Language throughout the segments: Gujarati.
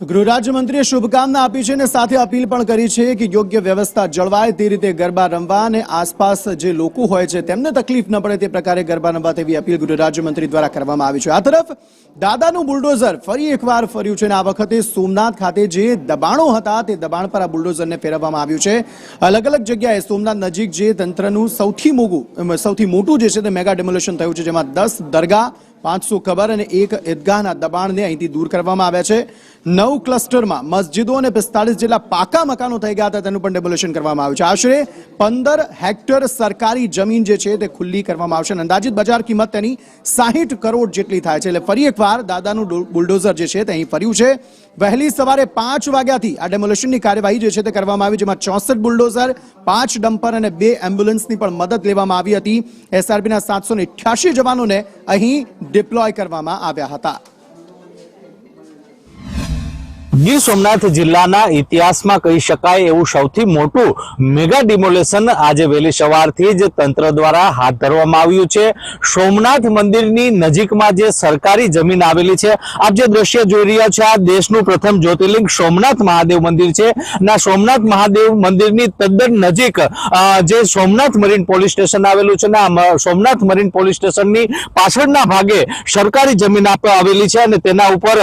ગૃહ રાજ્યમંત્રીએ શુભકામના આપી છે અને સાથે અપીલ પણ કરી છે કે યોગ્ય વ્યવસ્થા જળવાય તે રીતે ગરબા રમવા અને આસપાસ જે લોકો હોય છે તેમને તકલીફ ન પડે તે પ્રકારે ગરબા રમવા તેવી અપીલ ગૃહ રાજ્યમંત્રી દ્વારા કરવામાં આવી છે। આ તરફ દાદાનું બુલડોઝર ફરી એકવાર ફર્યું છે અને આ વખતે સોમનાથ ખાતે જે દબાણો હતા તે દબાણ પર આ બુલડોઝરને ફેરવવામાં આવ્યું છે। અલગ અલગ જગ્યાએ સોમનાથ નજીક જે તંત્રનું સૌથી મોટું જે છે તે મેગા ડેમોલેશન થયું છે, જેમાં 10 દરગાહ, 500 કબર અને 1 ઈદગાહના દબાણને અહીંથી દૂર કરવામાં આવ્યા છે। 9 ક્લસ્ટરમાં મસ્જિદો અને 45 જેટલા પાકા મકાનો થઈ ગયા હતા તેનું પણ ડેમોલેશન કરવામાં આવ્યું છે। આશરે 15 હેક્ટર સરકારી જમીન જે છે તે ખુલ્લી કરવામાં આવશે અને અંદાજિત બજાર કિંમત તેની 60 કરોડ જેટલી થાય છે। એટલે ફરી એકવાર દાદાનું બુલડોઝર જે છે તે અહીં ફર્યું છે। વહેલી સવારે 5 વાગ્યાથી આ ડેમોલેશનની કાર્યવાહી જે છે તે કરવામાં આવી, જેમાં 64 બુલડોઝર, 5 ડમ્પર અને 2 એમ્બ્યુલન્સની પણ મદદ લેવામાં આવી હતી। એસઆરબીના 788 જવાનોને અહીં ડિપ્લોય કરવામાં આવ્યા હતા। ગીર સોમનાથ જિલ્લાના ઇતિહાસમાં કહી શકાય એવું સૌથી મોટું મેગા ડિમોલેશન આજે વહેલી સવારથી જ તંત્ર દ્વારા હાથ ધરવામાં આવ્યું છે। સોમનાથ મંદિરની નજીકમાં જે સરકારી જમીન આવેલી છે, આપ જે દ્રશ્ય જોઈ રહ્યા છો આ દેશનું પ્રથમ જ્યોતિર્લિંગ સોમનાથ મહાદેવ મંદિર છે। ના સોમનાથ મહાદેવ મંદિરની તદ્દન નજીક જે સોમનાથ મરીન પોલીસ સ્ટેશન આવેલું છે ને સોમનાથ મરીન પોલીસ સ્ટેશનની પાછળના ભાગે સરકારી જમીન આવેલી છે અને તેના ઉપર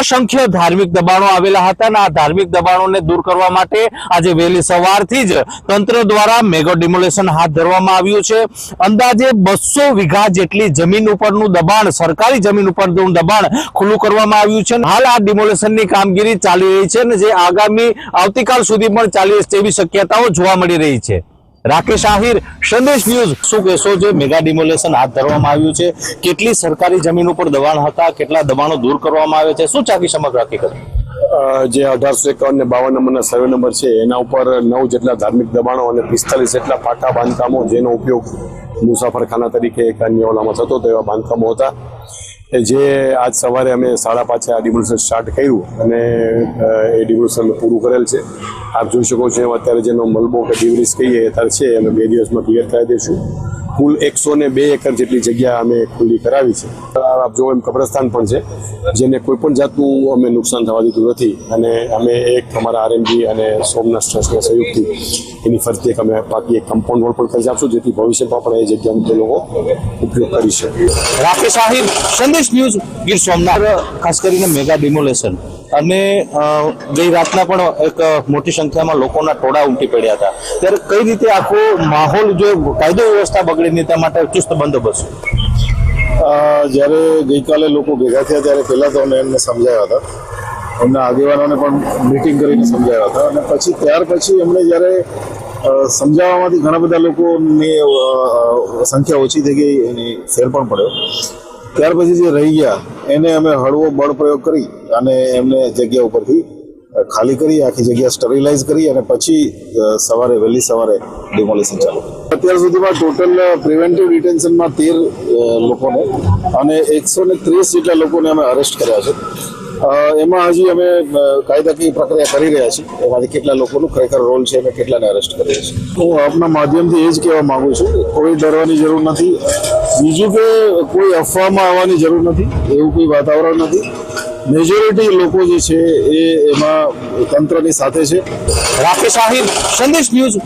અસંખ્ય ધાર્મિક દબાણો આવેલા હતા અને આ ધાર્મિક દબાણોને દૂર કરવા માટે આજે વહેલી સવારથી જ તંત્ર દ્વારા મેગા ડિમોલેશન હાથ ધરવામાં આવ્યું છે। અંદાજે 200 વીઘા જેટલી જમીન ઉપરનું દબાણ, સરકારી જમીન ઉપરનું દબાણ ખુલ્લું કરવામાં આવ્યું છે। હાલ આ ડિમોલેશનની કામગીરી ચાલી રહી છે અને જે આગામી આવતીકાલ સુધી પણ ચાલી તેવી શક્યતાઓ જોવા મળી રહી છે। રાકેશ આહિર, સંદેશ ન્યૂઝ। શું કહેશો, જે મેગા ડિમોલેશન હાથ ધરવામાં આવ્યું છે, કેટલી સરકારી જમીન ઉપર દબાણ હતા, કેટલા દબાણો દૂર કરવામાં આવે છે, શું ચાકી સમગ્ર હકીકત? જે 1851 ને 52 નંબરના સર્વે નંબર છે એના ઉપર 9 જેટલા ધાર્મિક દબાણો અને 45 જેટલા પાકા બાંધકામો, જેનો ઉપયોગ મુસાફરખાના તરીકે એક અન્ય ઓલામાં થતો હતો એવા બાંધકામો હતા। જે આજ સવારે અમે 5:30 આ ડિમોલેશન સ્ટાર્ટ કર્યું અને એ ડિમોલેશન પૂરું કરેલ છે। આપ જોઈ શકો છો અત્યારે જેનો મલબો કે ડિવરીસ કહીએ અત્યારે છે અમે 2 દિવસમાં ક્લિયર કરાવી દઈશું। કુલ 102 એકર જેટલી જગ્યા અમે ખુલ્લી કરાવી છે। આપ જો એમ કબ્રસ્તાન પણ છે જેને કોઈ પણ જાતનું અમે નુકસાન થવા દીધું નથી અને અમે એક અમારા આરએમજી અને સોમનાથ ટ્રસ્ટના સહયોગથી એની ફરતી અમે બાકી એક કમ્પાઉન્ડ વોલ પણ કરી આપશું, જેથી ભવિષ્યમાં પણ એ જગ્યાનો તે લોકો ઉપયોગ કરી શકે। રાકેશ આહિર, સંદેશ ન્યૂઝ, ગીર સોમનાથ। ખાસ કરીને મેગા ડિમોલેશન અને ગઈ રાતના પણ એક મોટી સંખ્યામાં લોકોના ટોળા ઉમટી પડ્યા હતા, ત્યારે કઈ રીતે આખો માહોલ જો કાયદો વ્યવસ્થા બગડે નહીં તે માટે ચુસ્ત બંદોબસ્ત? જ્યારે ગઈકાલે લોકો ભેગા થયા ત્યારે પહેલાં તો અમે એમને સમજાવ્યા હતા, એમના આગેવાનોને પણ મિટિંગ કરીને સમજાવ્યા હતા અને ત્યાર પછી એમણે જ્યારે સમજાવવામાંથી ઘણા બધા લોકોની સંખ્યા ઓછી થઈ ગઈ, એની ફેર પણ પડ્યો। ત્યાર પછી જે રહી ગયા એને અમે હળવો બળ પ્રયોગ કરી અને એમને જગ્યા ઉપરથી ખાલી કરી, આખી જગ્યા સ્ટરીલાઇઝ કરી અને પછી વહેલી સવારે ડિમોલેશન ચાલુ। અત્યાર સુધીમાં ટોટલ પ્રિવેન્ટિવ ડિટેન્શનમાં 13 લોકોને અને 130 જેટલા લોકોને અમે અરેસ્ટ કર્યા છે। એમાં હજી અમે કાયદાકીય પ્રક્રિયા કરી રહ્યા છીએ, એમાંથી કેટલા લોકોનું ખરેખર રોલ છે અને કેટલાને અરેસ્ટ કર્યા છે। હું આપના માધ્યમથી એ જ કહેવા માગું છું, કોઈ ડરવાની જરૂર નથી। બીજું કે કોઈ અફવામાં આવવાની જરૂર નથી, એવું કોઈ વાતાવરણ નથી। મેજોરિટી લોકો જે છે એ એમાં તંત્રની સાથે છે। રાકેશ આહિર, સંદેશ ન્યૂઝ।